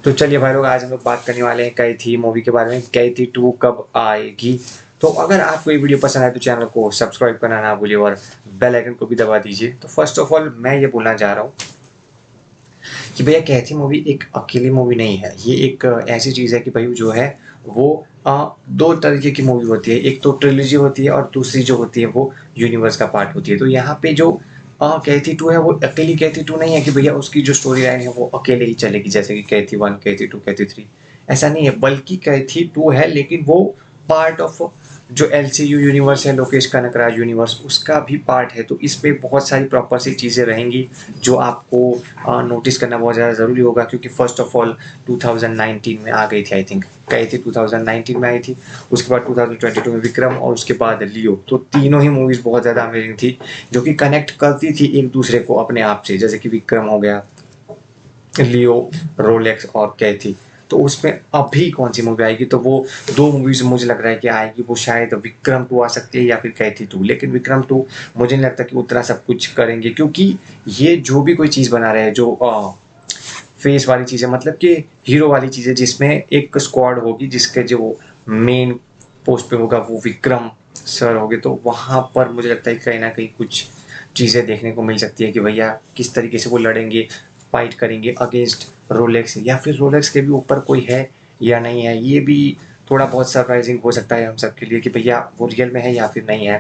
तो चलिए भाई लोग, आज हम लोग बात करने वाले हैं कैथी मूवी के बारे में। कैथी 2 कब आएगी। तो अगर आपको ये वीडियो पसंद आए तो चैनल को सब्सक्राइब करना ना भूलिए और बेल आइकन को भी दबा दीजिए। तो फर्स्ट ऑफ ऑल मैं ये बोलना चाह रहा हूँ कि भैया कैथी मूवी एक अकेली मूवी नहीं है। ये एक ऐसी चीज़ है कि भाई जो है वो दो तरीके की मूवी होती है। एक तो ट्रिलॉजी होती है और दूसरी जो होती है वो यूनिवर्स का पार्ट होती है। तो यहाँ पे जो कैथी 2 है वो अकेली कैथी 2 नहीं है कि भैया उसकी जो स्टोरी लाइन है वो अकेले ही चलेगी, जैसे कि कैथी 1, कैथी 2, कैथी 3। ऐसा नहीं है, बल्कि कैथी 2 है लेकिन वो पार्ट ऑफ जो एलसीयू यूनिवर्स है, लोकेश कनकराज यूनिवर्स, उसका भी पार्ट है। तो इस पे बहुत सारी प्रॉपर सी चीज़ें रहेंगी जो आपको नोटिस करना बहुत ज़्यादा ज़रूरी होगा, क्योंकि फर्स्ट ऑफ ऑल 2019 में आ गई थी। आई थिंक कैथी 2019 में आई थी, उसके बाद 2022 में विक्रम और उसके बाद लियो। तो तीनों ही मूवीज़ बहुत ज़्यादा अमेजिंग थी, जो कि कनेक्ट करती थी एक दूसरे को अपने आप से, जैसे कि विक्रम हो गया, लियो, रोलेक्स और कैथी। तो उसमें अभी कौन सी मूवी आएगी, तो वो दो मूवीज मुझे लग रहा है कि आएगी। वो शायद विक्रम 2 आ सकती है या फिर कैथी 2। लेकिन विक्रम 2 मुझे नहीं लगता कि उतना सब कुछ करेंगे, क्योंकि ये जो भी कोई चीज़ बना रहे हैं, जो फेस वाली चीज़ है, मतलब कि हीरो वाली चीज़ है, जिसमें एक स्क्वाड होगी जिसके जो मेन पोस्ट पे होगा वो विक्रम सर होगे। तो वहाँ पर मुझे लगता है कि कहीं ना कहीं कुछ चीज़ें देखने को मिल सकती है कि भैया किस तरीके से वो लड़ेंगे, फाइट करेंगे अगेंस्ट रोलेक्स, या फिर रोलेक्स के भी ऊपर कोई है या नहीं है। ये भी थोड़ा बहुत सरप्राइजिंग हो सकता है हम सब के लिए कि भैया वो रियल में है या फिर नहीं है।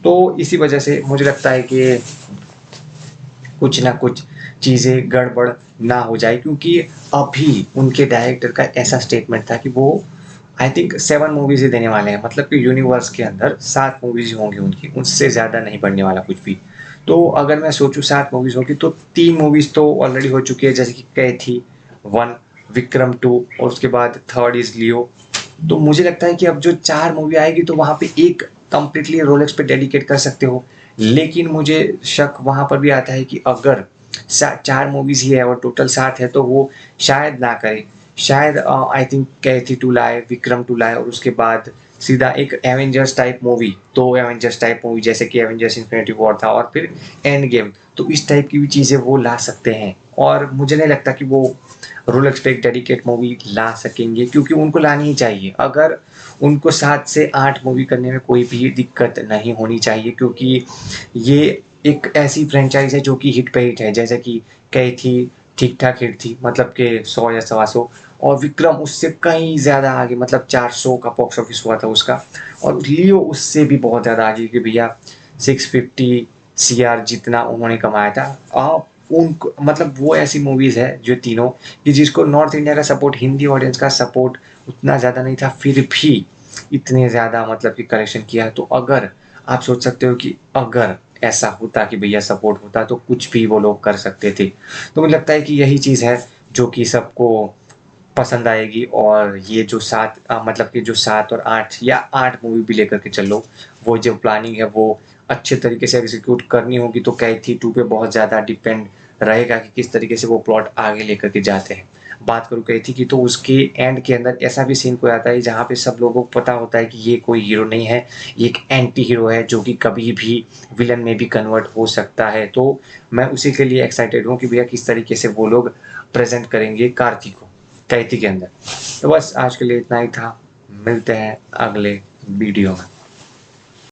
तो इसी वजह से मुझे लगता है कि कुछ ना कुछ चीज़ें गड़बड़ ना हो जाए, क्योंकि अभी उनके डायरेक्टर का ऐसा स्टेटमेंट था कि वो आई थिंक 7 मूवीज ही देने वाले हैं। मतलब कि यूनिवर्स के अंदर 7 मूवीज होंगी उनकी, उससे ज़्यादा नहीं बनने वाला कुछ भी। तो अगर मैं सोचूं 7 मूवीज होगी तो 3 मूवीज तो ऑलरेडी हो चुकी है, जैसे कि कैथी 1, विक्रम 2 और उसके बाद थर्ड इज लियो। तो मुझे लगता है कि अब जो 4 मूवी आएगी तो वहाँ पे एक कंप्लीटली रोलेक्स पे डेडिकेट कर सकते हो। लेकिन मुझे शक वहाँ पर भी आता है कि अगर 4 मूवीज ही है और टोटल 7 है तो वो शायद ना करे। शायद आई थिंक कैथी 2 लाए, विक्रम 2 लाए और उसके बाद सीधा एक एवेंजर्स टाइप मूवी, तो एवेंजर्स टाइप मूवी जैसे कि एवेंजर्स इन्फिनिटी वॉर था और फिर एंड गेम। तो इस टाइप की भी चीज़ें वो ला सकते हैं, और मुझे नहीं लगता कि वो रोलेक्स पे एक डेडिकेट मूवी ला सकेंगे, क्योंकि उनको लानी ही चाहिए। अगर उनको 7 से 8 मूवी करने में कोई भी दिक्कत नहीं होनी चाहिए, क्योंकि ये एक ऐसी फ्रेंचाइज है जो कि हिट पे हिट है। जैसे कि कैथी ठीक ठाक हिट थी, मतलब कि 100 या 125, और विक्रम उससे कहीं ज़्यादा आगे, मतलब 400 का बॉक्स ऑफिस हुआ था उसका, और लियो उससे भी बहुत ज़्यादा आगे कि भैया 650 CR जितना उन्होंने कमाया था। आप उनको मतलब वो ऐसी मूवीज़ है जो तीनों कि जिसको नॉर्थ इंडिया का सपोर्ट, हिंदी ऑडियंस का सपोर्ट उतना ज़्यादा नहीं था, फिर भी इतने ज़्यादा मतलब कि कलेक्शन किया है। तो अगर आप सोच सकते हो कि अगर ऐसा होता कि भैया सपोर्ट होता तो कुछ भी वो लोग कर सकते थे। तो मुझे लगता है कि यही चीज़ है जो कि सबको पसंद आएगी। और ये जो 7 मतलब कि जो 7 और 8 या 8 मूवी भी लेकर के चल लो, वो जो प्लानिंग है वो अच्छे तरीके से एग्जीक्यूट करनी होगी। तो कैथी 2 पे बहुत ज़्यादा डिपेंड रहेगा कि किस तरीके से वो प्लॉट आगे लेकर के जाते हैं। बात करूँ कैथी की, तो उसके एंड के अंदर ऐसा भी सीन कोई आता है जहाँ पे सब लोगों को पता होता है कि ये कोई हीरो नहीं है, ये एक एंटी हीरो है जो कि कभी भी विलन में भी कन्वर्ट हो सकता है। तो मैं उसी के लिए एक्साइटेड हूँ कि भैया किस तरीके से वो लोग प्रेजेंट करेंगे कार्तिक को कैथी के अंदर। तो बस आज के लिए इतना ही था, मिलते हैं अगले वीडियो में।